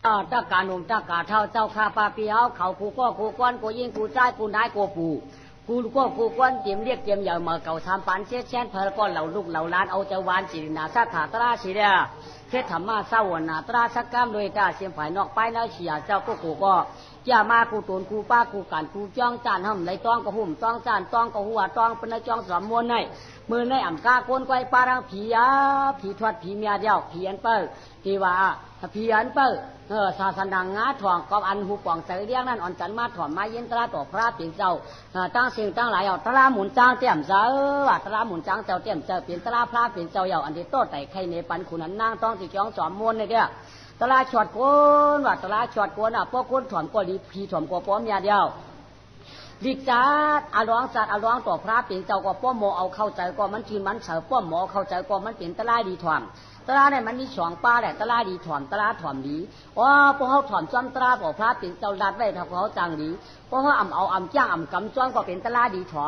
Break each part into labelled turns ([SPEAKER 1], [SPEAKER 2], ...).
[SPEAKER 1] ตากาหนุ่มตากาเท่าเจ้าข้าปาปีเอาเขากูก็กูก้อนกูยิงกูใจกูนายกูปู่กูก็กูก้อนเตรียมเรียกเตรียมอย่ามาเก่าทำปานเช็ดแช่นเพลก้อนเหล่าลูกเหล่าล้านเอาเจ้าวานจีนาซาถาตราชีเดียเช็ดธรรมะเศร้าหนาตราสักกามโดยตาเสียงฝ่ายนอกไปแล้วเฉียเจ้าก็อย่ามากูตูนกูป้ากูกันกูจ้องจานห้ำไรต้องก็หุ่มต้องจานต้องก็หัวต้องเป็นจ้องสามมวนในมือในอ่ำกาโกนไกวปารังผีผีทวดผีเมียเดียวผีอันเปิ้ลที่ว่าผีอันเปิ้ลศาสนางาถ่วงกับอันหูป่องใส่เรียงนั่นอ่อนจันมาถ่วงมาเย็นตราต่อพระเปลี่ยนเจ้าตั้งสิ่งตั้งหลายเอาตราหมุนจ้างเตี่ยมเจ้าว่าตราหมุนจ้างเจ้าเตี่ยมเจ้าเปลี่ยนตราพระเปลี่ยนเจ้าเยาอันที่โตแต่ใครในปันขุนันนางต้องที่จ้องสอมมวนเนี่ยตลาชอดโกนว่าตลาชอดโกนพวกคนถ่วงก็ดีผีถ่วงก็ป้อมยาเดียวดิจัดอาร้องจัดอาร้องต่อพระเปลี่ยนเจ้าก็ป้อมโมเอาเข้าใจก็มันทีมันเฉาป้อมหมอเข้าใจก็มันเปลี่ยนตลาดีถ่วงตลาเนี่ยมันมีสองป้าแหละตลาดีถ่วงตลาถ่วงดีพวกเขาถ่วงจ้อมตลาต่อพระเปลี่ยนเจ้าดัดไว้ถ้าเขาจังดีพวกเขาอ่ำจ้างกำจ้องก็เป็นตลาดีถ่ว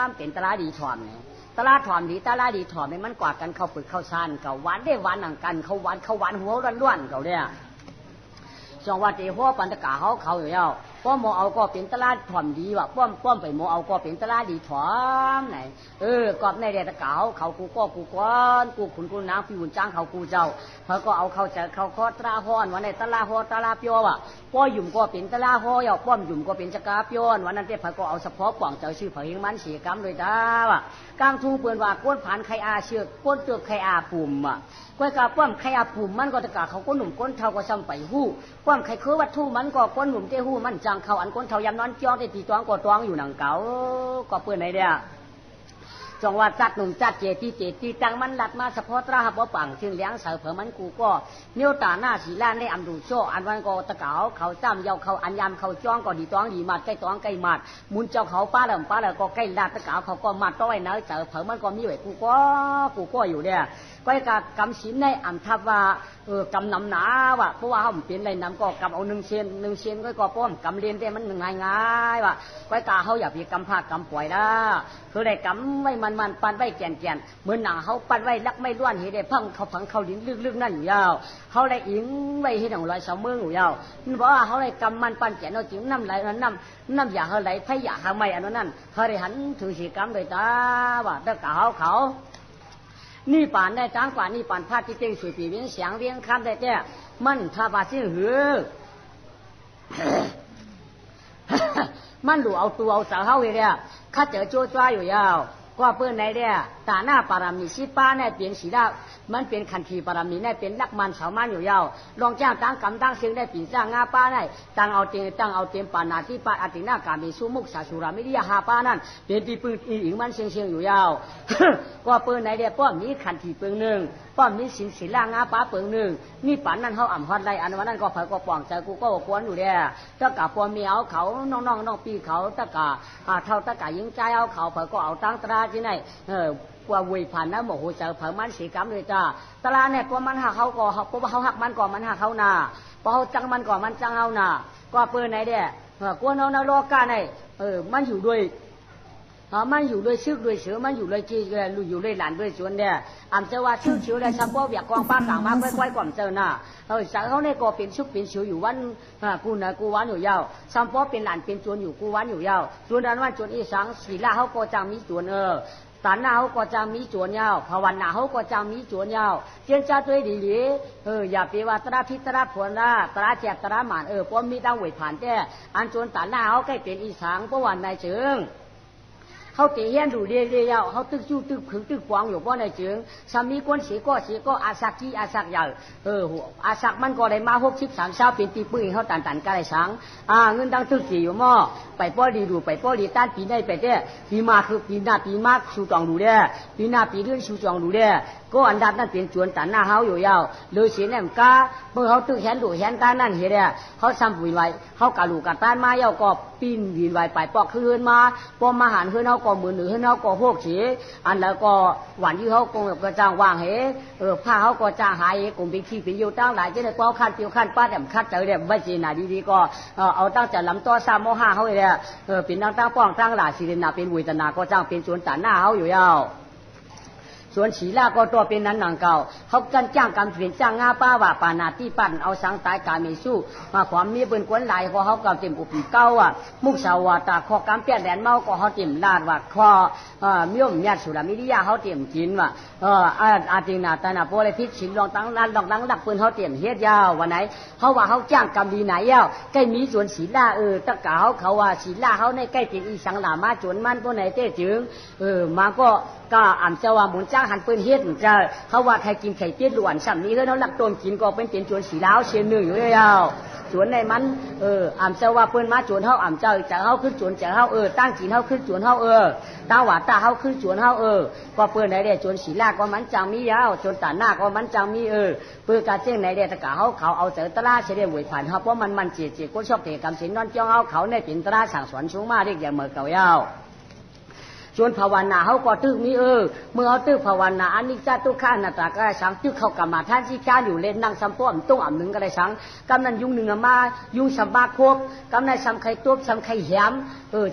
[SPEAKER 1] งเป็นตลาดีถ่วงเนี่ยตลาถ่วงดีตลาดีถ่วงเนี่ยมันกวาดกันเข้าปึกเข้าชานเขาหวานได้หวานหนังกันเขาหวานหัวร้อนๆเขาเนี่ยจังหวัดเดียวปันตะกาเขาอยู่แล้วป้อมโมเอาก็เป็นตลาดถ่อมดีว่ะป้อมไปโมเอาก็เป็นตลาดดีถ่อมไหนกอบในเดตะกาเขากูก็กูก้อนกูขุนกูนางพี่หุ่นจ้างเขากูเจ้าเขาก็เอาเขาจะเขาตราฮ้อนวันในตลาดฮ้อตลาดเปียวว่ะป้อหยุ่มก็เป็นตลาดฮ้อยป้อมหยุ่มก็เป็นจักราเปียววันนั้นเจ้าเขาก็เอาเฉพาะป่องเจ้าชื่อเผยมันเสียกรรมโดยจ้าว่ะกลางทุ่งเปื่อนว่าก้นผ่านใครอาเชือกก้นเจือกใครอาปุ่มอ่ะก้อยกาป้อมใครอาปุ่มมันก็ตะกาเขาก็หนุ่มก้นเท่าก็ซ้ำไปหู้ป้อมใครคือวัตถุมันก็ก้นหนุ่มเจ้าหู้มันจังเขาอันก้นเท่ายำนอนจ้องที่ตีจ้องก็จ้องอยู่หนังเก่าก็เปื่อนไหนเดียจงว่าจัดหนุ่มจัดเจตีตังมันหลัดมาเฉพาะตราหับว่าปังจึงเลี้ยงเสือเผื่อมันกูก็เนี้ยตาหน้าสีล้านได้อำดูโชอันวันก็ตะเก๋าเขาจ้ำเยาเขาอันยำเขาจ้องก็ดีจ้องดีมาใกล้จ้องใกล้มาดมุนเจ้าเขาป้าเหล่าก็ใกล้ลาดตะเก๋าเขาก็มาต้อยเนื้อเสือเผื่อมันก็มีไว้กูก็อยู่เนี่ยก็กะกำสินในอ่ำทับว่ากำนำหนาว่ะเพราะว่าเขาเป็นในน้ำก็กำเอา1 เซนก็ป้อมกำเรียนได้มันง่ายว่ะก็กะเขาอย่าไปกำผ้ากำปล่อยนะคือได้กำไว้มันปันไว้แก่นเหมือนหนังเขาปันไว้ลักไม่ล้วนเห็นได้พังเขาลิ้นลึกนั่นอยู่ยาวเขาได้อิงไว้เห็นของรอยเสาเมืองอยู่ยาวเพราะว่าเขาได้กำมันปันแก่นเอาจิ้มน้ำไหลน้ำอย่าเขาไหลไผ่อย่าเขาไม่อันนั้นเขาได้หันถือสีกำโดยตาว่าตะเก๋าเขานี่ป่านได้จ้างป่านนี่ป่านพาที่เต็งสุยปีเวียงเสียงเวียงคำได้แก่มันถ้าบาดเสียงหือ มันดูเอาตัวเอาสาวเฮาเฮียข้าเจอโจ้จ้าอยู่ยาวก็เพื่อนไหนเนี่ยตาหน้าปารามีสิป้าเนี่ยเปลี่ยนสีดามันเป็นขันทีปารามีเนี่ยเป็นลักมันสาวมันอยู่ยาวลองจ้างตั้งกำตั้งเสียงได้ปีจ้างงาป้าได้ตั้งเอาเต็มปานาที่ป้าอตินากามีสุมุกสาสุราไม่ได้หาป้านั่นเป็นปีปืนอีกมันเสียงอยู่ยาว ก็เพื่อนไหนเนี่ยป้อมนี้ขันทีปืนหนึ่งป้อมนี้สินล่างงาป้าปืนหนึ่งนี่ป่านนั้นเขาอ่ำฮอดไรอันวันนั้นก็เผยก็ป่องใจกูก็กวนอยู่เนี่ยตะกะปอมมีเอาเขาน้องปีเขาตะกะเท่าตะกะยิงใจเอาเขาเผยก็เอาตั้งตราที่ไหนกว่าวุยผ่านนะโมโหเจอเผยมันสีกรรมเลยจ้าตลาเนี่ยตัวมันหักเขาก่อเพราะว่าเขาหักมันก่อมันหักเขานาพอเขาจังมันก่อมันจังเอานาก็เปิดไหนเด้กวนเอานาโลกาในมันอยู่ด้วยมันอยู่ด้วยซึกด้วยเสือมันอยู่ด้วยจีอยู่ด้วยหลานด้วยชวนเนี่ยอ่ำเจ้าว่าชื่อเฉียวเลยซัมโบเบียกองป้ากลางมาค่อยๆก่อมเจอหน้าสาวเขาเนี่ยก็เป็นชุกเป็นเฉียวอยู่วันกูวันอยู่ยาวซัมโบเป็นหลานเป็นชวนอยู่กูวันอยู่ยาวชวนนั้นวันชวนอีสังศีลาเขาก็จังมีชวนตาหน้าเขาก็จังมีจวนยาวภาวนาเขาก็จังมีจวนยาวเจียนจ้าตัวดีอย่าไปว่าตราพิตราผลนะตราแจกตราหมานป้อมมีตั้งไหวผ่านแต่อันจวนตาหน้าเขาใกล้เป็นอีสังเพราะวันนายเชิงเขาเตะเฮียนดูเดียวเขาตึกจู่ตึกขึงตึกฟองอยู่เพราะในเจิงสามีก้นเสียก็อาสักกี้อาสักใหญ่อาสักมันก็ได้มา63 เช้าเป็นตีปืนเขาตันก็ได้สังเงินดังตึกกี่อยู่หม้อไปป้อดีดูไปป้อดีต้านปีได้ไปเด้ปีมาคือปีหน้าปีมากชูจองดูเด้ปีหน้าปีเดือนชูจองดูเด้ก็อันดับนั้นเป็นจวนตันหน้าเขาอยู่ยาวเลยเสียแนมกาเมื่อเขาตึกแขนดูแขนกานั่นเห็นเด้เขาซ้ำวินไว้เขากะลูกะต้านมาเย้าก็ปีนวินไว้ไปปอกคืนมาปอมาหันคืนเขาก็มือหนึ่งคืนเขาก็หกเสียอันแล้วก็หวานที่เขาคงก็จ้างว่างผ้าเขาก็จ้างหายกลุ่มเป็นขี้เป็นอยู่ตั้งหลายเจ้าเนี่ยก็ขั้นเปียวขั้นป้าแต่ขั้นเจอเนี่ยไม่เจน่ะดีก็เอาตั้งแต่ลำตัว3 โม 5เขาเลยเป็นตั้งป้องตั้งหลายศิรินาเป็นวิตนาก็จ้างเป็นจวนตันหน้าเขาอยู่ยาว ส่วนศีลาก็ตัวเป็นนั้นหนังเก่าเขากันจ้างกำเปลี่ยนจ้างงาป้าว่าปานาที่ปั้นเอาสังตายกามีสู้มาความมีเป็นกวนไหลพอเขากำเต็มอุปีเก้าอ่ะมุกสาวตาคอกำเปี้ยนแดนเมาก็เขาเต็มลาดว่าคอมิยมญาติสุรามิริยาเขาเต็มกินว่าอาตินาตานาโปเลยพิษฉินลองตั้งนันลองตั้งดักปืนเขาเต็มเฮ็ดยาววันไหนเขาว่าเขาจ้างกำดีไหนยาวใกล้มีส่วนศีลาตะกาเขาว่าศีลาเขาในใกล้ติดอีสังหลามาจวนมันพวกไหนเต้จึงมาก็อ่ำเจ้าว่าหมุนจ้างหันปืนเฮ็ดจะเขาว่าใครกินไข่เตี้ยล้วนสัมนี้เขาหลักต้นกินก็เป็นจวนศีลาเชียนหนึ่งอยู่ยาวจวนในมันอ่ำเจ้าว่าปืนมาจวนเขาอ่ำเจ้าจะเขาขึ้นจวนจะเขาตั้งจีนเขาขึ้นจวนเขาตาหวาตาเขาขึ้นจวนเขาก็ปืนไหนเด้จวนศีลาก็มันจังมียาวจวนตาหน้าก็มันจังมีปืนกาเจ้งไหนเด้ตะกาเขาเอาเจอตลาเฉลี่ยหวยผ่านเขาเพราะมันเจี๋ยก็ชอบเตะกำสินนอนจ้องเขาในปิ่นตลาสั่งสอนสูงมากเรียกอย่างเมื่อเก่ายาวชวนภาวนาเขาก็ตึกมีเมื่อเขาตึกภาวนาอันนี้จะตุกข้านาตาก็ได้สังตึกเข้ากรรมฐานที่การอยู่เล่นนั่งสัมป้อมตุ้งอ่ำหนึ่งก็ได้สังกำนันยุ่งหนึ่งมายุ่งสัมบาคบกำนันสัมไข่ตัวสัมไข่แหม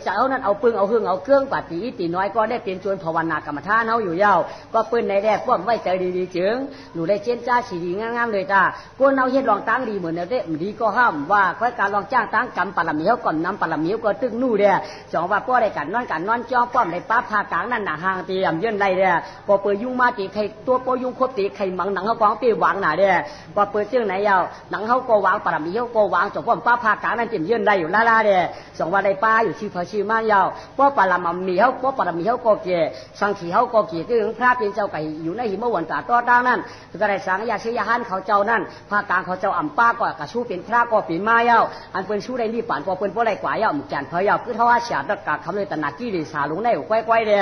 [SPEAKER 1] จะเอานั้นเอาปืนเอาหึ่งเอาเครื่องปฏิตีน้อยก็ได้เป็นชวนภาวนากรรมฐานเขาอยู่ยาวก็ปืนในแรกป้อมไว้ใจดีๆจึงหนูได้เจนจ้าสีดีงามๆเลยตาก้นเอาเฮ็ดลองตั้งดีเหมือนเด้ดีก็ห้ามว่าค่อยการลองจ้างตั้งกรรมปรมีเขาก่อนน้ำปรมีก็ตึกนู่เด้จองว่าป้อได้กันนอนจ้องป้อมได้ป้าพากลางนั่นห่างตีอ่ำเยื่นไรเด้พอเปิดยุ่งมาตีไข่ตัวปอยุ่งครบตีไข่มังหนังเขากองตีวางหนาเด้พอเปิดเชื่องไหนยาวหนังเขาก็วางปรมีเขาก็วางจบป้อมป้าพากลางนั่นเต็มเยื่นไรอยู่ล่าเด้สองวันได้ป้าอยู่ชื่อพระชื่อมายาวป้อปรมีเขาป้อปรมีเขาก็เกะสังขีเขาก็เกะที่พระเป็นเจ้าไก่อยู่ในหิมะวันตาต้อตั้งนั่นก็ได้สังยาเสียหันเขาเจ้านั่นภาคกลางเขาเจ้าอ่ำป้าก็กระชู้เป็นพระก็เป็นมายาวอันเป็นชู้ได้รีบป่านพอเป็นพวกไรกว่ายาวมุกจันเพยาวคือเขาว่าเสียตะกาคำเลยตนากี้เลยสาลงในหัวก้อยๆเด้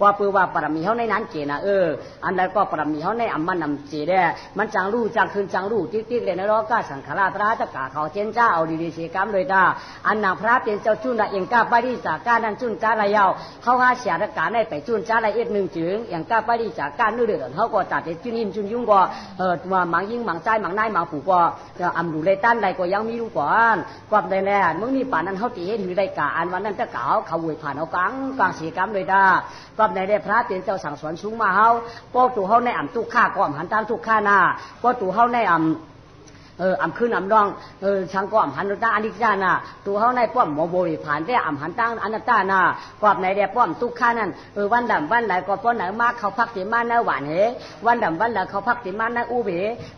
[SPEAKER 1] ว่าปือว่าปรมีเขาในนั้นเจนะอันใดก็ปรมีเขาในอัมมันนำเจเด้มันจังรู้จังคืนจังรู้ติ๊กๆเลยนะล้อก้าสังขารตราตะกาเขาเจนจ้าเอาดีๆเสียกรรมเลยตาอันนางพระเป็นเจ้าจุนละเองก้าไปดีจากก้านั้นจุนจ้าระยาวเขาหาเสียตะกาในไปจุนจ้าระเอ็ดหนึ่งจึงอย่างก้าไปดีจากก้านู่นเดือดเขาก็ตัดจุนยินจุนยุ่งก็ว่าหมังยิงหมังใจหมังนายหมังผูกก็อัมดูเลยตั้นใดก็ยังมีรู้ก่อนความใดแน่เมื่อนี้ป่านนั้นเขาตีเห็นถือได้กาอันวันนั้นตะกาเขาเวผ่านเอากลางเสียกรรมเลยตาความใดได้พระเป็นเจ้าสั่งสอนสูงมาเฮาป้อตู่เฮาในอ่ำตุกข้าก็อ่ำหันตามตุกข้าหน้าป้อตู่เฮาในอ่ำขึ้นอ่ำดองช่างก็อ่ำหันตาอันนี้จ้าน่ะตัวเฮาในป้อมหมอโบริผ่านได้อ่ำหันตั้งอันนั้นตาน่ะกอบในได้ป้อมตุกข้านั่นวันดำวันไหนก็ป้อนไหนมากเขาพักเตมาหน้าหวานเหวันดำวันไหนเขาพักเตมาหน้าอูเบ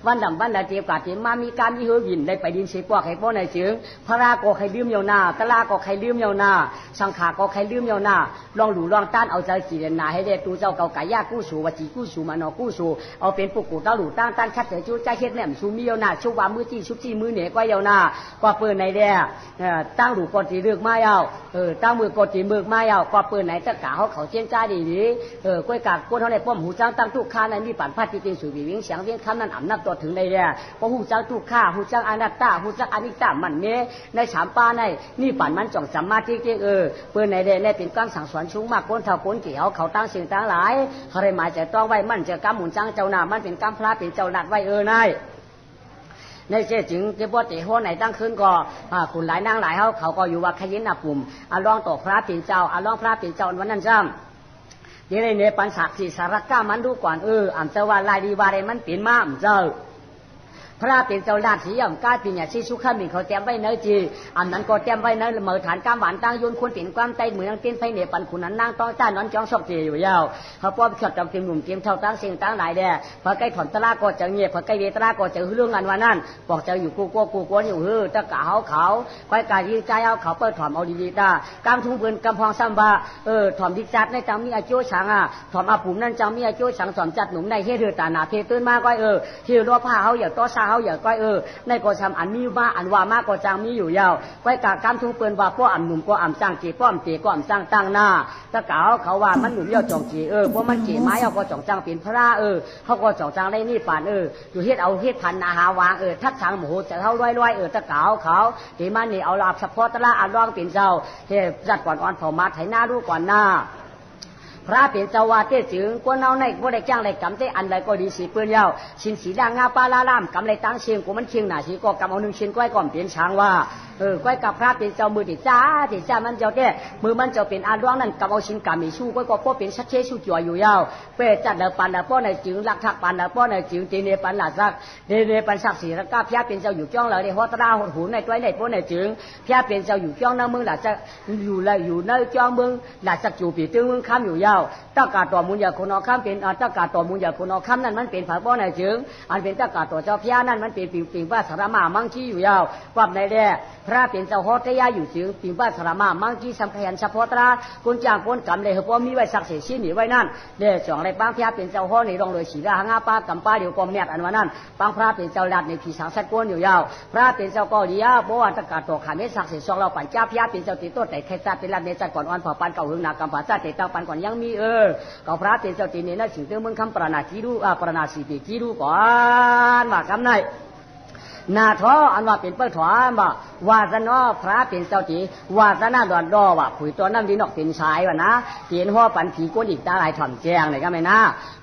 [SPEAKER 1] วันดำวันไหนเตียกาเตมามีการมีเฮยินได้ไปดินเสียปอกให้ป้อนในจึงพระราก็ใครลืมเยาหน้าตะลาก็ใครลืมเยาหน้าสังขาก็ใครลืมเยาหน้าลองหลู่ลองต้านเอาใจจีเรนาให้ได้ตูเจ้าเก่าไก่ยากู้สู่วจีกู้สู่มานอกู้สู่เอาเป็นปุกกูเต้าหลู่ต้านคัดเถอจูใจเฮ็ดแหนมชูมีเยาหน้าชูวามือจี้ชุบจี้มือเหนือกว่าเยาหน้าก็เปิดในแด่ตั้งหลู่กอตีเลือกมาเยาตั้งมือกอตีมือมาเยาก็เปิดไหนตะกาเขาเจียนจ้าดีๆก้อยกากก้นเขาในป้อมหูจ้างตั้งทุกข้าในมีปั่นพัดจีติงสู่วิวิงเสียงเวียงคำนั้นอ่ำนับตัวถึงในแด่พอหูจ้างทุกข้าหูจ้างอนัตตาหูจ้างอนิจจามันเมในสามป้าในนี่ปั่นมันจ่องจำมาที่เเปิดในแด่ในเป็นกลางสั่งสอนสูงมากก้นเท่าก้นเกี่ยวเขาตั้งสิ่งตั้งหลายเขาได้หมายจะต้องไว้มันจะกำหมุนจ้างเจ้าหน้ามันเป็นกำพระเป็นเจ้าหนักไว้นายในเจ้าจึงเจ้าพ่อเตะหัวไหนตั้งขึ้นก็คุณหลายนางหลายเขาก็อยู่ว่าขยินน่ะปุ่มลองต่อพระเป็นเจ้าลองพระเป็นเจ้าวันนั้นจ้ำเดี๋ยวในปัญสักสีสารก้ามันดูก่อนอ่ำเจ้าว่าลายดีว่าอะไรมันเป็นมาอ่ำเจ้าพระเป็นเจ้าราชสีย่อมก้าปีเนี่ยชีสุขามิเขาเตรียมไว้เนื้อจีอันนั้นก็เตรียมไว้เนื้อเหมือฐานก้ามหวานตั้งยนคนเปลี่ยนความใจเหมือนเต้นไฟเนี่ยปันขุนนั้นนั่งต้องจ้านอนจ้องชอบเจีอยู่ยาวเขาป้อมขัดจำเตรียมหนุ่มเตรียมเท่าตั้งเสียงตั้งหลายแด่พอใกล้ถอนตะลาก็จะเงียบพอใกล้เวตะลาก็จะเรื่องงานวันนั้นบอกจะอยู่กูกลัวอยู่ตะกะเขาค่อยกายยืดใจเอาเขาเปิดถอมเอาดีๆตากางทุ่งเปืนกำพองซ้ำบะถอมดิจัดในจังมีอาโจฉังถอมอาปุ่มนั่นจังมีอาโจฉังถอมจัดหนุ่มในเฮือตาหนาเพตื่นมาก้อยที่รัวผ้าเขาอย่าต้อซาเขาอย่าก้อยในก็ทำอันมีว่าอันว่ามากก็จางมีอยู่ยาวไว้กาการทุ่งเปินว่าป้ออ่ำหนุ่มก็อ่ำจ้างเกี่ป้อมเกี่ก็อ่ำจ้างตั้งหน้าตะเก๋าเขาว่ามันหนุ่มเยี่ยวจ่องเกี่เพราะมันเกี่ไม้เอาก็จ่องจ้างเป็นพระเขาก็จ่องจ้างได้นี่ป่านอยู่เฮ็ดเอาเฮ็ดพันนาหาวางทัดทางหมูจะเท่าร้อยตะเก๋าเขาที่มันนี่เอาลาบเฉพาะตะละอันร้องเป็นเจ้าเฮ็ดจัดก่อนอ่อนเผามาไถหน้าดูก่อนหน้า พระเป็นเจ้าวาเต้จึงกวนเอาในบ่ได้จ้างได้กำเต้อันใดก็ดีสีเปิ้นยาวชินสีด่างงาปลาลาล่ามกำไรตั้งเชียงกูมันเชียงหน้าสีก็กำเอา1ชิ้นก้อยก่อมเปลี่ยนช้างว่าก้อยกับพระเป็นเจ้ามือติจ้ามันเจ้าแก่มือมันเจ้าเป็นอันร้องนั่นกำเอาชิ้นกำมีชูก้อยก็ป้อเป็นชัดเชชูจ่อยอยู่ยาวเป้จัดเดปันเดป้อในจึงลักทักปันเดป้อในจึงตีเนปันหลาซักเนปันศักดิ์ศรีแล้วก็พระเป็นเจ้าอยู่จ้องเลยในหัวตราหดหูในก้อยในป้อในจึงพระเป็นเจ้าอยู่จ้องน้ำมึงหลาจะอยู่เลยอยู่ในจ้องมึงหลาสักจูปีตึงมึงข้ามอยู่ยาวตะกาตัวมุญญาคนอข้ามเป็นตะกาตัวมุญญาคนอข้ามนั่นมันเป็นผาป้อในจึงอันเป็นตะกาตัวเจ้าพระนั่นมันเป็นปิงว่าสารมามังคีอยู่ยาวว่าในแด่พระเป็นเจ้าฮอตยาอยู่จึงปิงว่าสารมามังคีสัมขยันเฉพาะตราคนจ้างคนกำเลยเขาป้อมีไว้สักเสียชิ้นหนีไว้นั่นเดี๋ยวจ่องในบางพระเป็นเจ้าฮอในรองเลยสีราหงาป้ากำป้าเดี๋ยวกอมแนบอันว่านั่นบางพระเป็นเจ้าลัดในผีสางสัตว์ก้นอยู่ยาวพระเป็นเจ้าก็ดียาเพราะว่าตะกาตัวขาไม่สักเสียสองเราปั่นจ้าพระเป็นเจ้าติดต้นแต่แค่จัดเป็นลัดในจัดก่อนอ่อนเผาปันเก่าหึงหนักกำผาจัดแต่เต้าปันก่อนยังมีเก่าพระเป็นเจ้าตีนี่นั่นถึงเติมมึงคำปราณากีรูปราณาสีปีกีรูก่อนว่าคำไหนนาท้ออันว่าเป็นเปิ้ลถอนบ่วาสนาพระเป็นเจ้าตีวาสนาดอนดอว่าขุยตัวน้ำดีนอกเป็นชายวะนะเตียนห่อปันผีก้นอีกตาลายถ่อมแจงเลยก็ไม่นะ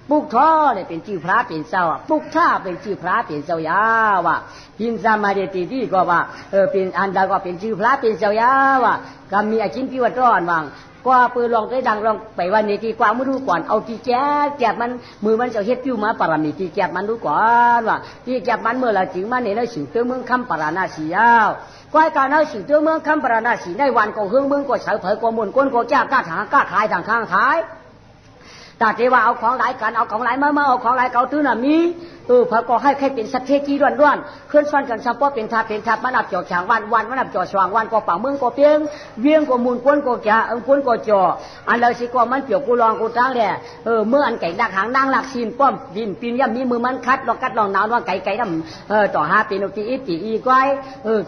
[SPEAKER 1] ปุกท้อเนี่ยเป็นชื่อพระเป็นเจ้าปุกท่าเป็นชื่อพระเป็นเจ้ายาว่ะพินซามาเดติที่ก็ว่าเป็นอันใดก็เป็นชื่อพระเป็นเจ้ายาว่ะก็มีอาชินพิวัตรอนว่างกว่าปืนลองได้ดังลองไปวันนี้กี่กว่าไม่รู้ก่อนเอากี่แก็บมันมือมันจะเฮ็ดปิ้วมาปรามีกี่แก็บมันรู้ก่อนว่ากี่แก็บมันเมื่อละจึงมันเนี่ยเราสิงเตือเมืองคำปราณาสียาวก้อยการเราสิงเตือเมืองคำปราณาสีในวันก็เฮืองเมืองก็เฉยเผยก็มุนก้นก็แก้กล้าถางกล้าขายทางข้างขายแต่ที่ว่าเอาของหลายกันเอาของหลายมาเอาของหลายเก่าตื้อน่ะมีพระก็ให้แค่เป็นสัตว์เทกีด้วนเคลื่อนซ้อนกันซัมป้อเป็นทับมันอับจ่อฉางวันมันอับจ่อฉางวันก็ป่าเมืองก็เปียงเวียงก็มุนก้นก็แก่ก้นก็จ่ออันเราสิก็มันเปียกกูลองกูตั้งแหละเมื่ออันไก่ดักหางนางหลักซีนป้อมดินปีนย่ำมีมือมันคัดลองหนาวว่าไก่ดำต่อ5ปีนตีอีก้อย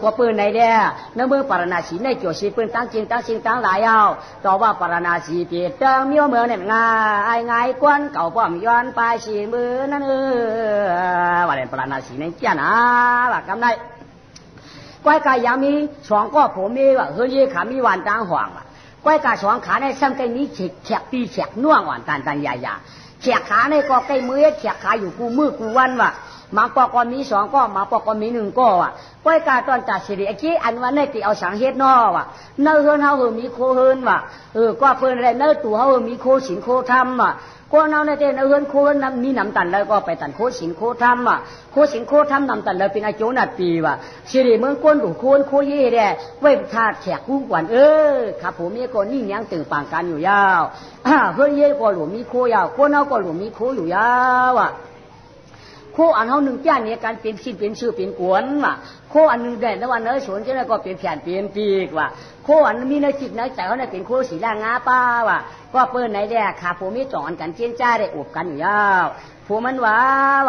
[SPEAKER 1] ก็ปืนในแด่ในเมืองปราณาสีในจ่อสีปืนตั้งจริงตั้งหลายเอาต่อว่าปราณาสีเปียเติงเมียวเมืองเนี่ยง่ายกวนเก่าป้อมย้อนไปสีมือนั่นว่าเล่นปราณาสีในเจ้านะว่ากำไรก้อยกายยังมีสองก็ผมมีว่าเฮ้ยขามีวันต่างห่วงว่ะก้อยกายสองขาในซ้ำกันนี้แฉกปีแฉกน่วงวันตันใหญ่แฉกขาในก็ใกล้มือแฉกขาอยู่กูมือกูวันว่ะมาปอกมีสองก็มาปอกมี1ก็ว่ะก้อยกายตอนตัดสิริกี้อันวันในตีเอาสังเฮ็ดนอว่ะเนื้อเฮือนเฮามีโคเฮือนว่ะก็เพิ่นอะไรเนื้อตัวเฮามีโคสินโคธรรมว่ะก็เอาในเต้นเฮือนโคน้ำมีน้ำตันแล้วก็ไปตันโคสินโคธรรมว่ะโคสินโคธรรมน้ำตันแล้วเป็นอาโจนัดปีว่ะสิริเมืองก้นดูโคนโคเย่แด่ไว้ทาแขกกู้กวนครับผมมีก็นี่ยังตึงปางกันอยู่ยาวเฮือนเย่ก็หลวมมีโคยาวคนเอาก็หลวมมีโคอยู่ยาวอ่ะโคอันเฮา1จ้าเนี่ยการเป็นชิ้นเป็นชื่อเป็นกวนว่ะโคอันนึงได้แล้ววันเนื้อสวนจะได้ก็เป็นแผ่นเป็นปีกว่ะโคอันมีเนื้อจิตเนื้อใจเขาเนี่ยเป็นโคสีด่างงาป้าว่ะก็เปิ้นไหนแด่ขาผมมีจ่อนกันเจียนจ้าได้อบกันอยู่ยาวผู้มันว่า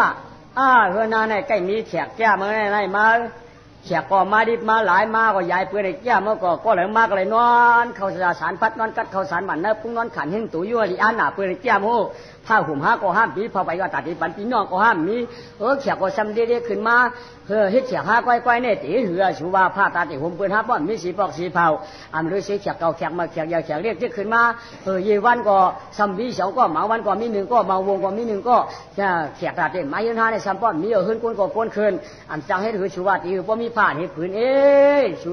[SPEAKER 1] ว่ะเฮือนาเนี่ยใกล้มีแขกแก้มาไหนมาแขกก็มาดิบมาหลายมาก็ยายเปื่อยได้แก้มาก็เลยมาก็เลยนอนเข้าสารพัดนอนกัดเข้าสารบันเนื้อพุ่งนอนขันหิ้งตู่ยั่วดิอันหน้าเปื่อยได้แก้มาผ้าห่มห้าก็ห้ามปีพอไปก็ตัดที่ปันปีน้องก็ห้ามมีแขกก็ซ้ำเด็กขึ้นมาเฮ็ดแขกห้าก้อยเนี่ยตีเหือชูว่าผ้าตาติห่มเปื่อยห้าป้อนมีสีปอกสีเผาฤาษีแขกเก่าแขกมาแขกยาวแขกเรียกที่ขึ้นมาเยวันก็ซ้ำวี2ก็มาวันก็มี1ก็มาวงก็มี1ก็แขกตาติมายืนห้าในซ้ำป้อนมีขึ้นก้นก็ก้นขึ้นจังเฮ็ดหือชูว่าตีบ่มีผ้าเฮ็ดผืนชู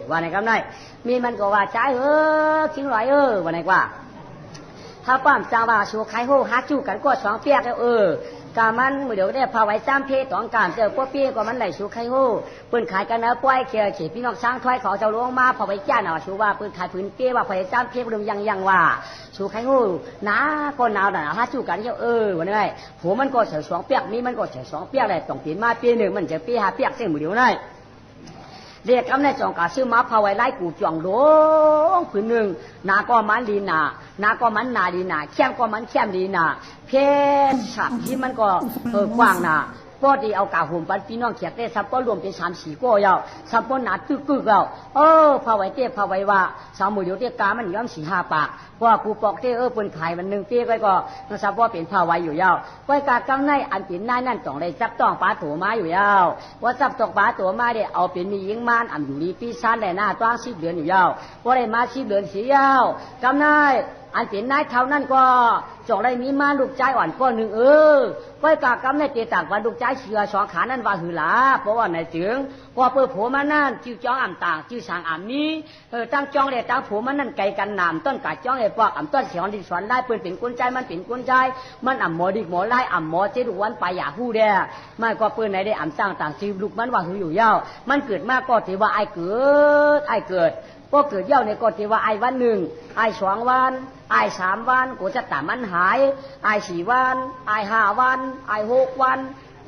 [SPEAKER 1] ว่าไหนครับนายมีมันก็ว่าใจทิ้งลอยว่าไหนกว่าถ้าป้อมจางว่าชูไข่โหหาจู้กันก็2เปียกกามันเดี๋ยวได้พาไว้3เพตองการเจอพวกเปียก็มันไหลชูไข่โหเปิ้นขายกันปล่อยเขียเฉพี่น้องช้างถ้อยเขาเจ้าลงมาพอไว้จ้าน่ะชูว่าเปิ้นขายผืนเปียว่าพอไว้3เพเริ่มยังว่าชูไข่โหนะก็หนาวน่ะหาจู้กันว่าไงผัวมันก็เฉย2เปียกมีมันก็เฉย2เปียกแหละต้องเปลี่ยนมาเปีย1มันจะเปีย5เปียกเส้นมื้อเดียวได้เรียกกำในจองกาซื้อมาพาไว้ไล่กูจ่องโดงผืนหนึ่งนาก็มันลีนาก็มันนาลีนาเข้มก็มันเข้มลีนาเพชรฉับที่มันก็กว้างนาก็ดีเอากาหุ่มปันพี่น้องเขียดได้ซับก็รวมเป็น3-4ก็ยาวซับก็หนาตึกเอาพาไว้เตี้ยพาไว้ว่า3มื้อเดียวเตี้ยกามันย่อม4-5ปากว่ากูปอกเตี้ยเปิ้นขายมัน1เตี้ยก็ซับว่าเป็นพาไว้อยู่ยาวก้อยกากำในอันเป็นนายนั่นต้องได้จับต้องปลาตัวมาอยู่ยาวว่าจับต้องปลาตัวมาได้เอาเป็นมีหญิงมานอยู่ดีปีซ่านได้หน้าต้อง10 เดือนอยู่ยาวบ่ได้มา10 เดือนสิยาวกำใน อันเป็นนายเท่านั้นก็จองได้มีมาลูกใจอ่อนก็หนึ่งก้อยกากำในเตต่างว่าลูกใจเสือสองขานั้นว่าหือหลาเพราะว่าในจึงก็เปิดผัวมานั่นจิ้วจ้องอ่ำต่างจิ้วสางอ่ำนี้ตั้งจ้องเลยตั้งผัวมันนั่นไกลกันหนามต้นกาจ้องเลยปอกอ่ำต้นเสียงดิสวนได้เปิดเป็นกุญใจมันเป็นกุญใจมันอ่ำหมอดิกหมอไล่อ่ำหมอเจ็ดวันไปอย่าหู้เด้ไม่ก็เปิดไหนได้อ่ำสร้างต่างจิ้วลูกมันว่าหืออยู่ยาวมันเกิดมากก็ถือว่าไอเกิดก็เกิดเย่าในก็ถือว่าไอวันหนึ่งไอสองวันไอสามวันกูจะตามมันหายไอสี่วันไอห้าวันไอหกวัน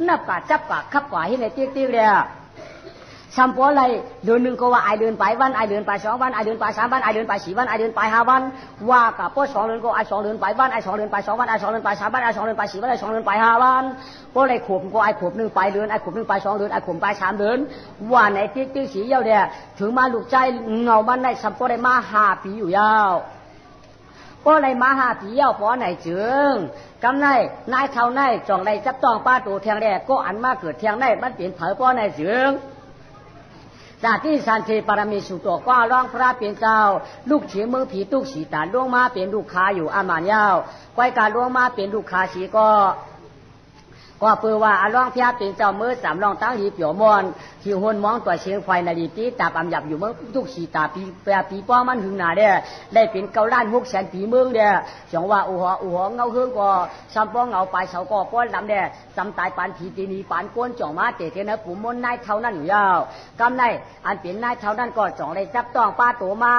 [SPEAKER 1] นับกะจับกะขับกะให้ในติ๊กเลยสัมปอะไรเดือนหนึ่งก็ว่าไอเดือนไปวันไอเดือนไปสองวันไอเดือนไปสามวันไอเดือนไปสี่วันไอเดือนไปห้าวันว่ากับพวกสองเดือนก็ไอสองเดือนไปวันไอสองเดือนไปสองวันไอสองเดือนไปสามวันไอสองเดือนไปสี่วันไอสองเดือนไปห้าวันพวกอะไรขบก็ไอขบหนึ่งไปเดือนไอขบหนึ่งไปสองเดือนไอขบไปสามเดือนว่าในติ๊กสีเยาวเนี่ยถึงมาลูกใจเงามันในสัมปอะไรมา5 ปีอยู่ยาวก็เลยมา5 ปีเยาวเพราะไหนจึงกำไนนายเท่าไหนจองในจับต้องป้าตัวเทียงแรกก็อันมาเกิดเทียงในมันเปลี่ยนเผยเพราะไหนจึงจากที่สันติปรมีสุตัวก็ร้องพระเป็นเจ้าลูกเฉียงเมืองผีตุกสีตาล่วงมาเป็นลูกค้าอยู่อามานยาวไว้การล่วงมาเป็นลูกค้าสีก็เปือว่าร้องพระเป็นเจ้ามือสามรองตั้งหีเปียวมอนที่หุ่นมองตัวเชียงไฟนาดีตีตาอำหยับอยู่เมืองทุกสีตาปีป้อมันหึงหนาเด้ได้เป็น9,600,000 ปีเมืองเด้จังว่าอูหัวเงาเฮืองก็ซ้ำป้องเงาปลายเสาก็ป้อนลำเด้ซ้ำตายปานผีตีนีปานก้นจ่องมาเตะเทนะผู้มนนายเท่านั้นอยู่ยาวกำในอันเป็นนายเท่านั้นก็จ่องได้จับต้องป้าตัวมา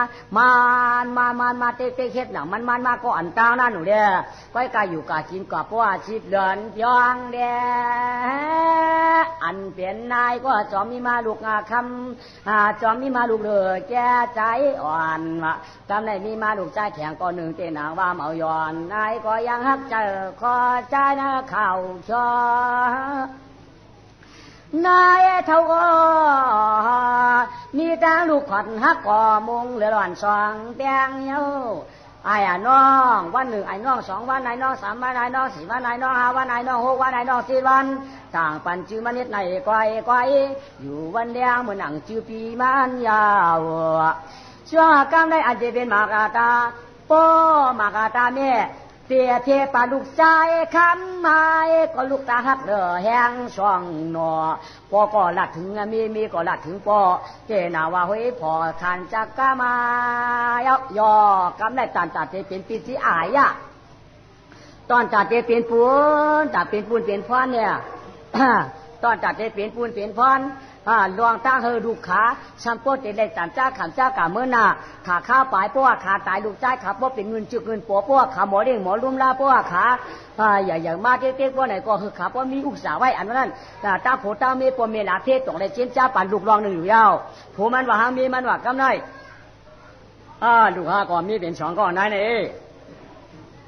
[SPEAKER 1] เตะเฮ็ดหนังมันมาก็อันตาหน้าหนูเด้ไว้กายอยู่กากินกับเพราะว่าชีพเดินยองเด้อันเปลี่ยนนายก็จอมมีมาลูกคำจอมมีมาลูกเลยแก่ใจอ่อนกำในมีมาลูกใจแข็งก็หนึ่งเตนางว่าเมาย้อนนายก็ยังฮักเจอคอใจนะเข่าชอนายเท่าก็มีตาลูกขวัญฮักก่อมุงเหลือหล่อนสองแดงเย้าไอ้น้องวันหนึ่งไอ้น้อง2 วันไอ้น้อง3 วันไอ้น้อง4 วันไอ้น้อง5 วันไอ้น้อง6 วันไอ้น้อง4 วันต่างปันจื้อมันนิดในก้อยอยู่วันแดงเหมือนหนังจื้อปีมันยาวช่วงกำได้อันจะเป็นมากาตาป้อมากาตาแม่เตียเทปาลูกใจคำไม้ก็ลูกตาฮักเด้อแห้งช่องหนอปอก็ลัดถึงมีก็ลัดถึงปอเจนาว่าเฮ้ยพอขันจักกามายอกำได้ตันตัดเเป็นปีที่อายะตอนตัดเป็นปูนตัดเป็นปูนเป็นฟ้อนเนี่ย ตอนตัดเป็นปูนเป็นฟ้อนลวงตาเฮลูกขาชัมโปเตได้จันจ้าขำจ้ากะเมื่อนาขาข้าวปลายเพราะว่าขาตายลูกใจขาเพราะเป็นเงินจึกเงินปัวเพราะว่าขาหมอเด้งหมอลุ่มลาเพราะว่าขาอย่างมาเต๊กๆเพราะไหนก็คือขาเพราะมีอุกษาไว้อันนั้นตาโผตาเมปเมลาเทศตรงได้เจนจ้าปั่นลูกรองหนึ่งอยู่ยาวผู้มันว่าหามีมันว่ากำไรลูกค้าก็มีเป็น2 ก้อนนั่นเอง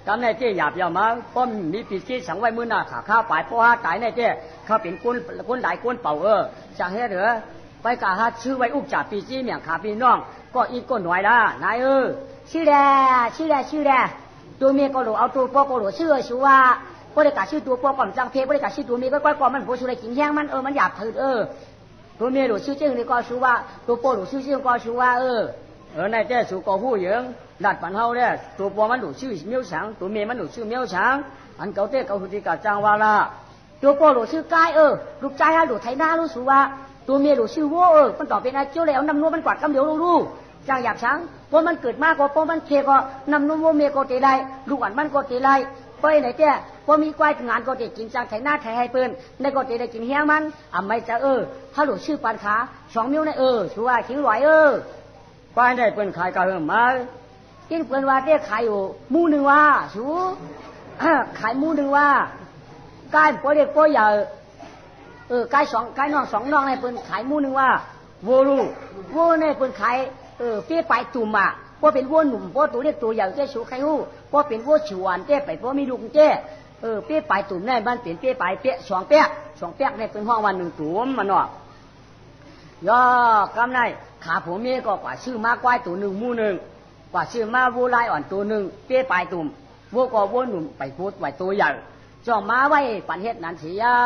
[SPEAKER 1] กำในเจ๊หยาบยาวมาป้อมมีปีกี้สังไว้มือหน้าขาข้าวปลายเพราะว่าตายในเจ๊เขาเป็นก้นหลายก้นเป่าสั่งให้เหรอไปกะฮะชื่อไว้อุกจ่าปีกี้เมียงขาพี่น้องก็อีกก้นหน่อยละนายชื่อแดตัวเมียก็หลูเอาตัวพ่อก็หลูชื่อชัวก็ได้กะชื่อตัวพ่อก่อนจังเพก็ได้กะชื่อตัวเมียก็ก้อยก่อนมันโผล่ชื่ออะไรกินแห้งมันมันหยาบถือตัวเมียหลูชื่อเจ้านี่ก็ชัวตัวพ่อหลูชื่อเจ้าก็ชัวนายเจ้สูก็หู้เหยิงดัดปันเฮาเนี่ยตัวพ่อมันหลูชื่อเมียวช้างตัวเมียมันหลูชื่อเมียวช้างอันเก่าเต้เก่าหุติกาจังวาละตัวพ่อหลูชื่อกายลูกใจฮะหลูไทยหน้ารู้สูว่าตัวเมียหลูชื่อวัวมันต่อเป็นไอ้เจ้าแล้วน้ำนวลมันกวาดกำเดียวรู้จังหยาบช้างเพราะมันเกิดมากกว่าเพราะมันเคก็น้ำนวลวัวเมียก็เตะไรลูกอันมันก็เตะไรไปไหนเจ้พอมีควายงานก็เตะกินจังไทยหน้าไทยให้เปิ้นในก็เตะได้กินแห้งมันไม่จะถ้าหลูชื่อปันขา2 มิ้วในชัวขิงไหวควายได้เปิ้นขายกะมากินเปิ้นว่าเต้ขายอยู่มูนึงว่าสูขายมูนึงว่าการพอเด็กพอใหญ่กายน้อง2 น้องในเปิ้นขายมูนึงว่าวัวในเปิ้นขายเปี้ยไปตุ่มพอเป็นวัวหนุ่มพอตัวเล็กตัวใหญ่เจ้าสูใครฮู้พอเป็นวัวฉวนเจ้ไปพอมีลูกเจ้เปี้ยไปตุ่มในบ้านเปลี่ยนเปี้ยไปเปี้ย2 เปี้ยในเปิ้นห้องวัน1 ตุ่มมันเนาะย่อกำไนขาผมเมียก็กว่าชื่อมากควายตัว1 มูนึงกว่าชื่อมาวัวลายอ่อนตัว1เปี้ยไปตุ่มวัวก็วัวหนุ่มไปพูดไว้ตัวใหญ่ จ้องมาไว้ปันเฮ็ดนั้นสิยา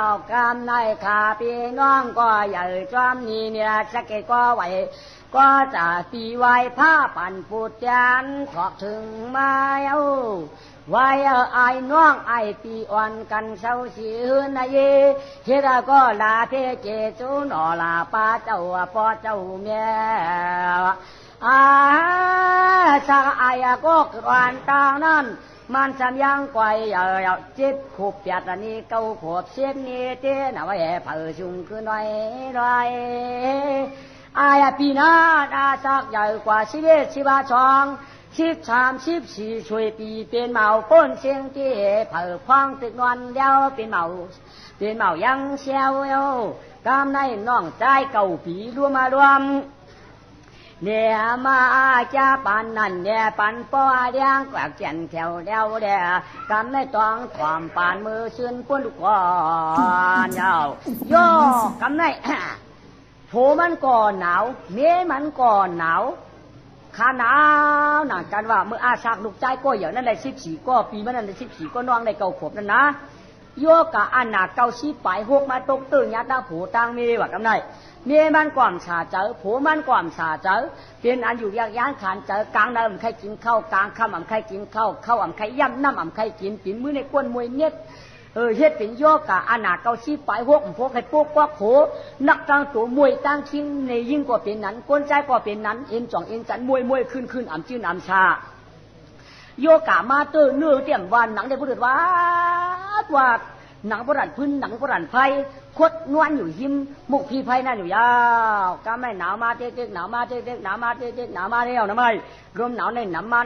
[SPEAKER 1] วกามในขาพี่น้องก็ใหญ่จอมนี่เนี่ยสักเกก็ไหวก็จะตีไว้ผ้าปั่นปูดยันขอบถึงมาเอาไว้ไอ้น้องไอ้ปีอ่อนกันเศร้าสีหืนเยเฮ็ดก็ลาเทเจจูนอลาป้าเจ้าพ่อเจ้าแม่สักไอ้ก็กรานตางนั้นมันจำยังไกวจิตขบเปียดนี้เก้าขบเสียนนี้เต้นเอาไว้เผยชุงคือหน่อยหน่อยปีนาสักใหญ่กว่า11 12 13 14ช่วยปีเป็นเมาป้นเสียงที่เผยคว้างตึกนอนเดียวเป็นเมายังเชียวกำในน้องใจเก่าปีรวมมารวมเนี่ยมาจะปันนั่นเนี่ยปันป้อเดียงกว่าเจียนแถวเดียวเดียกำในตองความปานมือชื่นป้นลูกก่อนยาวโย่กำในโผมันก่อหนาวเมียมันก่อหนาวขาหนาวหนักกันว่าเมื่ออาชักลูกใจก็อย่างนั้นได้14ก็ปีมันนั้นได้14ก็น้องได้เก่าขบนั่นนะโยกะอันหนักเก่าชีไป6มาตกตื่นยัดตาผูตังมีว่ากำในเมียมันก่อมชาเจอโผมันก่อมชาเจอเป็นอันอยู่ยากย่านขานเจอกลางน้ำใครกินข้าวกลางค่ำใครกินข้าวข้าวใครย่ำน้ำใครกินปิ่นมือในก้นมวยเน็ตเฮ็ดเป็นโยกะอานาเกาชีไป6พวกให้พวกกว่าโผนักตั้งตัวมวยตั้งชิ้นในยิ่งกว่าเป็นนั้นก้นใจกว่าเป็นนั้นเอ็นจ่องเอ็นจันมวยขึ้นอ่ำจื้นอ่ำชาโยกะมาเตอร์เนื้อเตรียมวันหนังได้พูดว่าหนังโบราณพื้นหนังโบราณไฟคดนวลอยู่หิมมุกพีไฟนั่นอยู่ยาวก็ไม่หนาวมาเจ๊กหนาวมาเจ๊กหนาวมาเจ๊กหนาวมาเดียวนะไม่รวมหนาวในน้ำมา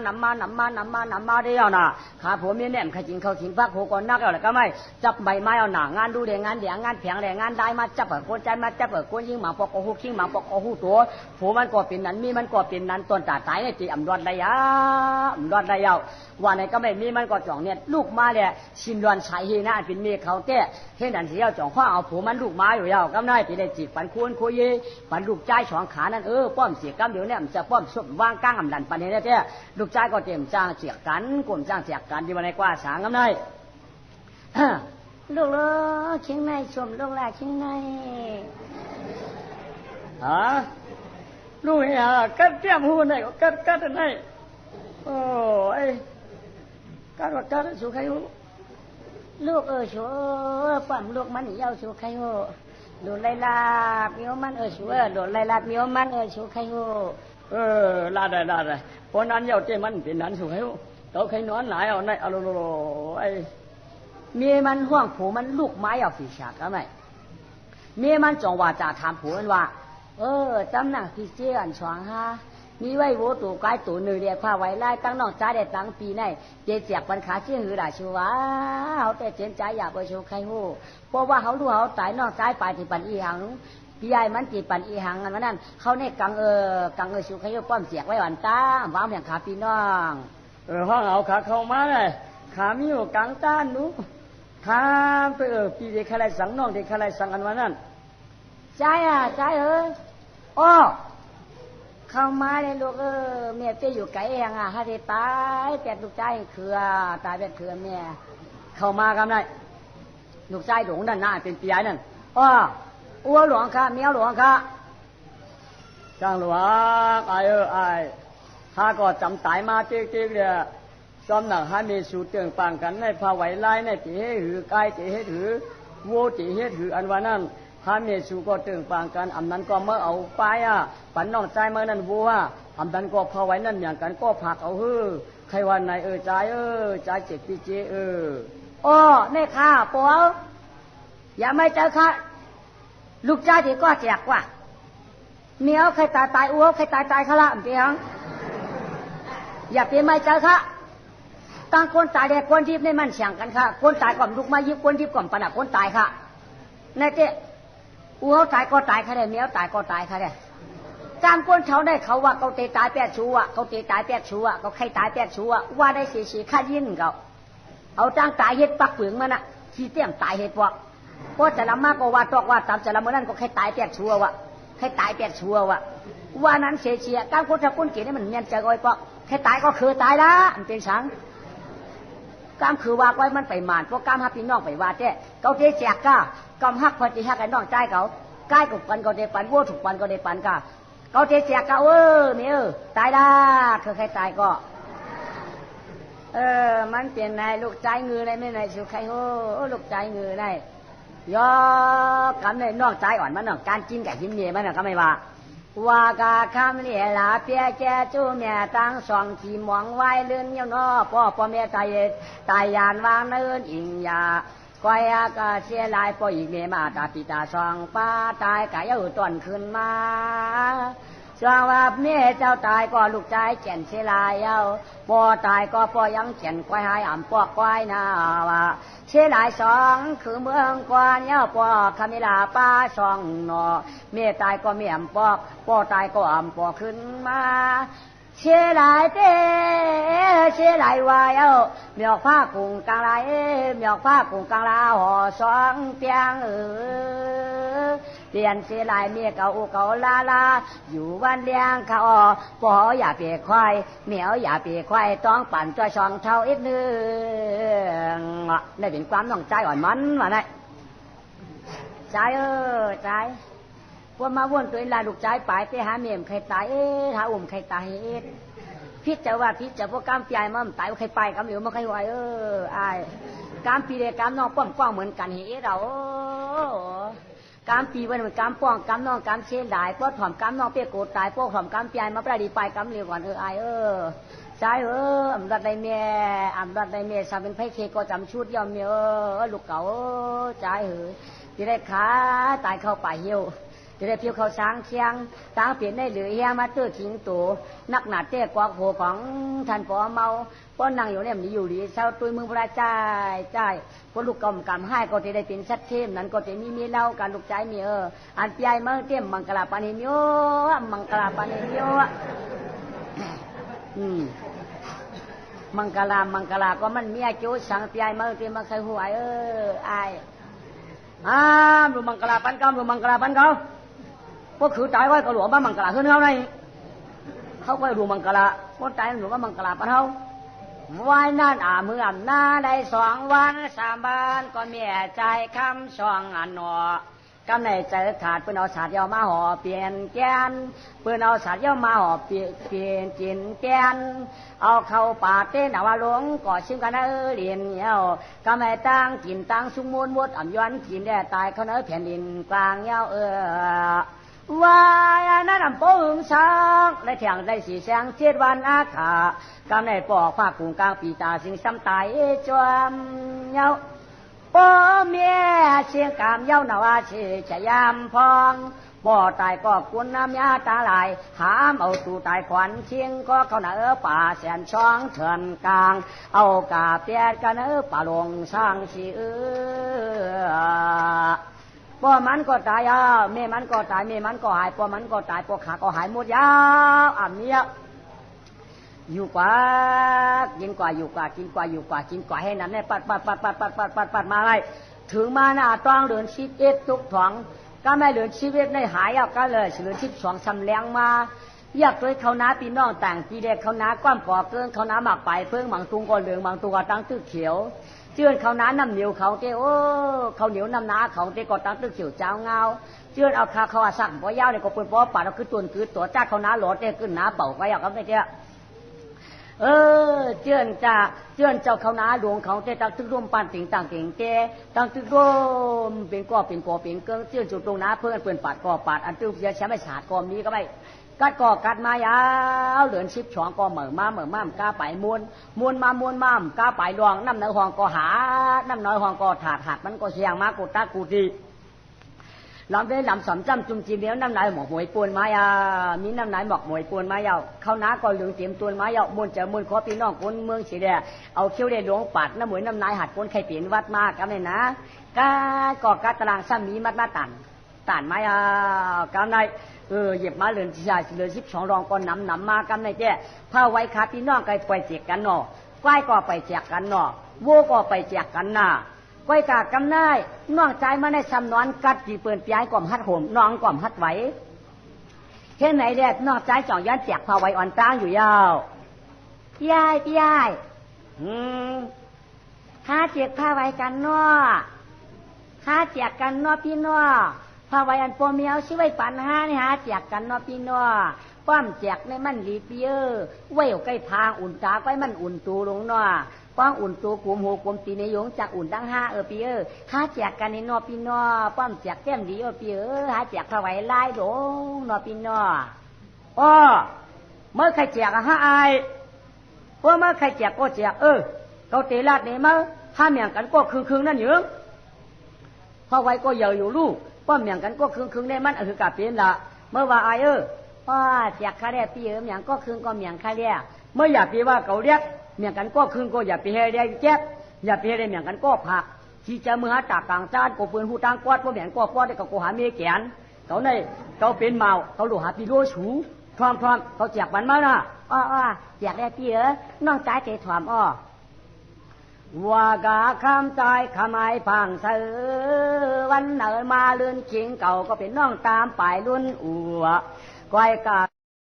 [SPEAKER 1] เดียวนะขาผมเนี่ยแหมใครจริงเขาทิ้งพักโหก่อนนักแล้วก็ไม่จับใบไม้เอาหนางานดูเดี๋ยวงานเดี๋ยวงานแผงเดี๋ยวงานได้มาจับคนใจมาจับคนยิงหมาปอกหูคิงหมาปอกหูตัวผมมันก็เป็นนั้นมีมันก็เป็นนั้นตอนจ่าตายเนี่ยจีอำรอดได้ยาวว่าในก็ไม่มีมันก็จ่องเนี่ยลูกมาเนี่ยชินดวนชายเฮน่าเป็นเมียเขาแก่เห็นดันเสียจ่องข้าเอาผมมันลูกมาอยู่ยาวก็ได้ที่ได้จีบปันควรคุยปันลูกใจสองขานั่นป้อมเสียกำเดี๋ยวเนี่ยมันจะป้อมสุดว่างก้างอำดันปันเนี่ยแท้ลูกใจก็เตรียมจ้างเสียกันกลุ่มจ้างเสียกันที่วันในกว่าสางกำได้ลูกเลิกเชียงในชมลูกแรกเชียงในลูกเหี้ยกัดเตี้ยมหูไหนก็กัดไหนโอ้ยกัดว่ากัดสุขใครหูลูกชัวปั๊มลูกมันยาวสุขใครหูโดนไล่ลาบมีมันชัวโดนไล่ลาบมีมันสุขใครหูลาได้เพราะนั้นยาวเจ้มันเป็นนั้นสุขใครหูเขาใครนอนหลายเอาไหนเอาโลไอเมียมันห่วงผัวมันลูกไม้เอาฝีฉากแล้วไหมเมียมันจงว่าจะถามผัวมันว่าจำหนักที่เจ้าอันช่างฮะมีไว้โวตัวกายตัวหนึ่งเดียกผ้าไว้ไล่ตั้งนอกใจได้ตั้งปีไหนเจ๊เจียกปันขาเชี่ยหือด่าชัวเขาแต่เจนใจอยากไปโชว์ใครหูเพราะว่าเขาดูเขาตายนอกใจไปที่ปันอีหังพี่ใหญ่มันจีปันอีหังอันนั้นเขาเนี่ยกังชูใครหูป้อมเสียกไว้หวานตาวางอย่างขาพี่น้องห้องเอาขาเข้ามาเลยขามีอยู่กลางต้านนู้ขาไปปีเด็กใครสั่งน้องเด็กใครสั่งอันวันนั้นใจเข้ามาเลยลูกเมียเปี้ยอยู่ไกลเองฮะที่ตายแต่ลูกใจเขือตายเป็นเขือเมียเข้ามากันได้ลูกใจหลงด้านหน้าเป็นปีใหญ่นั่นอ้วหลวงค่ะเมียหลวงค่ะจ้างหลวงไอ้ถ้าก็จำตายมาเจ๊กเนี่ยซ้อมหนักให้มีสูตรเตือนปังกันในภาไว้ไล่ในตีให้หือกายตีให้ถือโวตีให้ถืออันวันนั้นถ้ามีสูก็เตือนปังกันอันนั้นก็เมื่อเอาไปปันน้องใจเมื่อนั้นวัวอันนั้นก็ภาไว้นั่นอย่างกันก็ผักเอาใครวันไหนใจใจเจ็บปีเจในข้าปออย่าไม่เจอข้าลูกใจที่ก็แจกว่าเมียใครตายอ้วใครตายขละเพียงอย่าเป็นไม่เจอข้าตั้งคนตายแดกคนทิพย์ในมันเฉียงกันค่ะคนตายก่อนลุกมายิบคนทิพย์ก่อนปนักคนตายค่ะในเจ้อ้วตายก็ตายค่ะเมียตายก็ตายค่ะเด้การคนเขาได้เขาว่าเขาเตะตายแปดชัวเขาเตะตายแปดชัวเขาใครตายแปดชัวว่าได้สีข้ายินเขาเอาจ้างตายเห็ดปักเปลืองมันที่เตี้ยมตายเห็ดพวกก็จะละมากก็ว่าตอกว่าตามจะละเมื่อนั้นก็ใครตายแปดชัวใครตายแปดชัวว่านั้นเสียการคนถ้าคนเกลียดนี่มันเงียบใจก้อยปอกใครตายก็คือตายละมันเป็นสัง กามคือว่าไว้มันไปหมานพวกกามฮักพี่น้องไปว่าเจ้เขาเจ๊แจกก้ากำฮักพอจีฮักกันน้องใจเขาใกล้กับปันก็ได้ปันวัวถูกปันก็ได้ปันก้าเขาเจ๊แจกก้าเนี่ยตายได้คือใครตายก็มันเปลี่ยนนายลูกใจงือได้ไม่นายสุใครโอ้ลูกใจงือได้ยอกำในนอกใจอ่อนมันนอกการกินกับกินเมียมันก็ไม่ว่าว่ากาคำเลี้ยลาเปียแกจูเมียตั้งสองที่มองไว้เลื่อนเงี้ยนอพ่อเมียตายยานวางเนินอิงยาก้อยก็เสียลายพ่ออีกเมียมาตาปิตาสองป้าตายกายต้นขึ้นมาสวงว่าเมียเจ้าตายก็ลูกใจแก่นเสียลายเอาพ่อตายก็พ่อยังแก่นก้อยหายอ่ำปอกก้อยนาว่าเสียลายสองคือเมืองกว่าเนี้ยพ่อคามิลาป้าสองหนอเมียตายก็เมียอ่ำปอกพ่อตายก็อ่ำปอกขึ้นมาเสียลายเต้เสียลายวายเอาเมียผ้ากุ้งกลางลายเมียผ้ากุ้งกลางลาห่อสองเปียงเรียนเสียลายเมียเก่าลาอยู่วันเลี้ยงเขาปออย่าเปียควายเหมียวอย่าเปียควายต้องปั่นตัวช่องเท่าอีกนึงได้เป็นความน้องใจอ่อนมันมาได้ใจใจพวกมาวนตัวลาลูกใจไปไปหาเมียมใครตายหาใครตายพิษจะว่าพิษจะพวกกามปีไอ้มั่มตายว่าใครไปกามเหลียวมาใครไหวไอ้กามปีเดียกามน้องป้อมกว้างเหมือนกันเรากามปีวันเหมือนกามป้องกามน้องกามเชี่ยได้พวกถ่อมกามน้องเปียกโกตายพวกถ่อมกามปีไอ้มาประดีไปกามเหลียวก่อนไอ้ใช่อำรัดในเมียสาวเป็นไพ่เคก็จำชุดยอมเมียลูกเก่าใจที่ได้ขาตายเข้าป่าเหี่ยวจะได้เพียวเขาช้างเชียงตั้งเปลี่ยนได้หรือเฮียมาตื้อขิงตัวนักหนาเต้กวาดหัวของท่านปอเมาป้อนนั่งอยู่เนี่ยมันอยู่ดีเศร้าตุยมึงพระใจพวกลูกกำกำให้ก็จะได้เป็นชัดเข้มนั้นก็จะมีเล่าการลูกใจมีอันปีไอเมื่อเตี้ยมมังกรปานิโยมังกรปานิโยมังกรก็มันมีอายุสังปีไอเมื่อเตี้ยมมาใครหัวไอดูมังกรปันกำดูมังกรปันกำก็คือใจไว้ก็หลวงบ้านมังกรขึ้นเขาในเขาก็ดูมังกรก็ใจหลวงบ้านมังกรปะเขาวันนั้นเมื่อหน้าได้2 วัน3 บ้านก็เมียใจคำสองอันหนอกำในใจขาดเพื่อนเอาสาดเย้ามาห่อเปลี่ยนแกนเพื่อนเอาสาดเย้ามาห่อเปลี่ยนกินแกนเอาเข้าปากเต้นเอาว่าหลงก่อชิมกันเรียนเย้ากำในตั้งกินตั้งสุมูลมดอ่ำย้อนกินได้ตายเขาเนื้อแผ่นดินกลางเย้าวายนั้นโป่งช้างและแข่งได้สีแสง7 วันอาขากำในปอกผ้ากุ้งกลางปีตาสิงซ้ำตายจวมเย้าพ่อเมียเสียงกามเย้าหนาวชีชยามพองบ่ตายก็กุนน้ำยาตาลายหามเอาตูตายขวัญเชียงก็เขาเนื้อป่าแสนช่องเถินกลางเอากาเปียดกันเนื้อป่าลงสร้างสีพ่อมันก็ตายแม่มันก็ตายแม่มันก็หายพ่อมันก็ตายพ่อขาก็หายหมดยาวเนี้ยอยู่กว่ากินกว่าอยู่กว่ากินกว่าอยู่กว่ากินกว่าให้นั้นเนี่ยปัดมาไรถึงมาหน้าต้องเดือน11ทุกถองก็ไม่เดือน11ในหายก็เลยเดือน12สำแรงมาอยากด้วยเขาน้าปีน้องต่างปีเด็กเขาน้าก้อมก่อเกินเขาน้าหมักไปเพิ่งบางตุงก่อนเหลืองบางตุงก็ตั้งตื้อเขียวเจือนเขาน้าน้ำเหนียวเขาเจ้เขาเหนียวน้ำน้าเขาเจ้ก็ตั้งตื้อเขียวเจ้าเงาเจือนเอาขาเขาสั่งปอยาวเนี่ยก็เป็นปอปัดเอาคือตัวจ้าเขาน้าหลอดเนี่ยขึ้นน้าเป่าก็อยากเอาไปเจ้าเจือนเจ้าเขานาหลวงเขาเตตั้งตึกร่วมปั้นติ่งต่างติ่งเตตั้งตึกร่วมเป็นก่อเป็นเกิงเจือนจุดตรงน้าเพื่อนเปื่อนปัดก่อปัดอันตึกเยอะแฉไม่ฉาดก่อมีก็ไม่กัดก่อกัดมายาวเหลือน12ก่อเหม่อม่ามกาไปมวนมากาไปดวงน้ำเนื้อห้องก่อหาน้ำน้อยห้องก่อถาดหักมันก็เชียงมากูตากูดีลำได้ลำสำจำจุ่มจีเดียวน้ำไหลหมอกหมวยปูนไม้มีน้ำไหลหมอกหมวยปูนไม้ยาวเขาน้าก็เหลืองเตรียมตัวไม้ยาวมุนเจอมุนขอพี่น้องคนเมืองสีแดงเอาเขี้ยวเดหลวงปัดน้ำหมวยน้ำไหลหัดคนไข่เปลี่ยนวัดมากกันเลยนะกาก่อกาตารางซ้ำมีมัดมาตันไม้กันในเหยียบมาเหลือนชายเหลือ12รองก็น้ำมากันในแก่ผ้าไว้ขาพี่น้องไก่ไปเจียกกันหนอไก่ก็ไปเจียกกันหนอวัวก็ไปเจียกกันน่ะก้อยกากำได้น้องใจมาในซ้ำนอนกัดจีเปิ่นปีไอ้ก่อมฮัดโหมน้องก่อมฮัดไหวเห็นไหนเด็ดน้องใจจ่องยันแจกพาไว้อ่อนตั้งอยู่ยาวยาย หาเจียกผ้าไว้กันเนาะหาเจียกกันเนาะพี่เนาะผ้าไว้อันปอเมียวชิไว้ปันหานี่หาเจียกกันเนาะพี่เนาะป้อมเจียกในมันลีเปียไว้ใกล้พางอุ่นตาไว้มันอุ่นตูลงเนาะป้องอุ่นตัวกลุ่มหูกลุ่มตีในยงจากอุ่นดังห้าปีหาแจกกันในนอปีนอป้อมแจกแก้มดีปีหาแจกผ้าไหวลายดงนอปีนออ้อเมื่อใครแจกหาอายเพราะเมื่อใครแจกก็แจกเขาเตะลาดเนี่ยมั้งห้าเมียงกันก็คืนนั่นเหรอผ้าไหวก็เยอะอยู่ลูกป้อมเมียงกันก็คืนได้มันคือกาเปลี่ยนละเมื่อว่าอายแจกข้าแร่ปีเมียงก็คืนก็เมียงข้าแร่เมื่ออยากปีว่าเขาเรียกเมียงกันก็คืนก็อย่าไปให้ได้แจ๊บอย่าไปให้ได้เมียงกันก็ผักที่จะมือหาตากกลางจานก็เปืนหูตังกอดพวกเมียงก็กอดได้ก็หาเมียแกนเขาในเขาเป็นเมาเขาหลูหาปีโลฉูพร้อมเขาแจกมันมานะแจกได้พี่น้องใจเตะถอมว่ากะคำใจขมายพังเสือวันเนินมาเลื่อนเคียงเก่าก็เป็นน้องตามป่ายลุ่นอัวก้อยกา